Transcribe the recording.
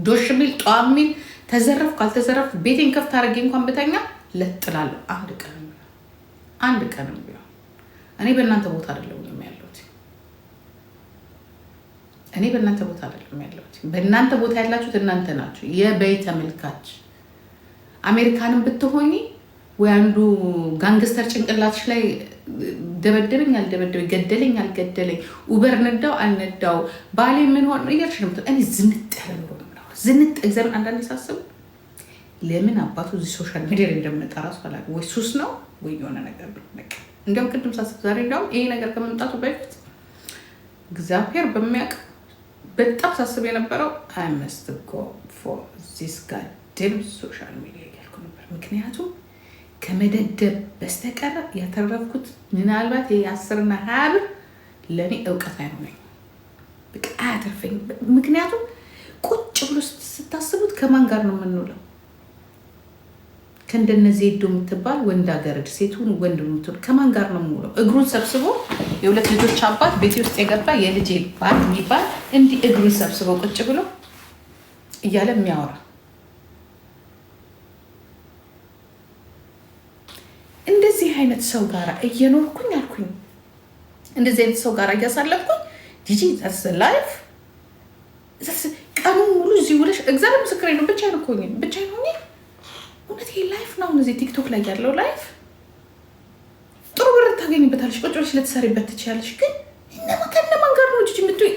ዶሽ ሚል ጧሚል ተዘረፍ ካልተዘረፍ ቤቴን ከፍት አድርጌ እንኳን ብተኛ ለጥላለሁ። አንድ ቀን ቢሆን እኔ በእናንተ ቦታ አይደለም ያለሁት። እኔ በእናንተ ቦታ አይደለም ያለሁት። በእናንተ ቦታ ያላችሁት እናንተ ናችሁ፣ የበይ ተመልካች። አሜሪካንን ብትሆኚ ወይ አንዱ ጋንግስተር ጭንቅላትሽ ላይ ደበደበኝ አልደበደበኝ፣ ገደለኝ አልገደለኝ፣ ኡበር ነዳው አልነዳው፣ ባሌ ምን ሆነ እያልሽ ነው። እኔ ዝንጥ ያለ ኑሮ ነው የምኖረው። ዝንጥ እግዚአብሔር አንዳንዴ ሳስብ ለምን አባቱ እዚህ ሶሻል ሚዲያ እንደምመጣ ራሱ አላውቅም። ወይ ሱስ ነው ወይ የሆነ ነገር ነው። በቃ እንዲያውም ቅድም ሳስብ ዛሬ እንዲያውም ይሄ ነገር ከመምጣቱ በፊት እግዚአብሔር በሚያውቅ በጣም ሳስብ የነበረው I must go for this goddamn social media እያልኩ ነበር። ምክንያቱም ከመደደብ በስተቀር ያተረፍኩት ምናልባት የ10 እና 20 ብር ለእኔ እውቀት አይሆነኝ፣ በቃ አያተርፈኝ። ምክንያቱም ቁጭ ብሎ ስታስቡት ከማን ጋር ነው የምንውለው? ከእንደነዚህ ሄዶ የምትባል ወንድ አገረድ ሴቱን ወንድ የምትውል ከማን ጋር ነው የምውለው? እግሩን ሰብስቦ የሁለት ልጆች አባት ቤቴ ውስጥ የገባ የልጄ ባል የሚባል እንዲህ እግሩን ሰብስቦ ቁጭ ብሎ እያለ የሚያወራ እንደዚህ አይነት ሰው ጋር እየኖርኩኝ አልኩኝ። እንደዚህ አይነት ሰው ጋር እያሳለፍኩኝ ጂጂ ዘርስ ላይፍ ቀኑን ሙሉ እዚህ ውለሽ እግዚአብሔር ምስክሬ ነው። ብቻዬን እኮ ነኝ፣ ብቻዬን ሆኜ እውነት ይሄ ላይፍ ነው። እዚህ ቲክቶክ ላይ ያለው ላይፍ ጥሩ ብር ታገኝበታለሽ፣ ቁጭ ብለሽ ልትሰሪበት ትችያለሽ። ግን ከነማን ጋር ነው ጂጂ የምትውይ?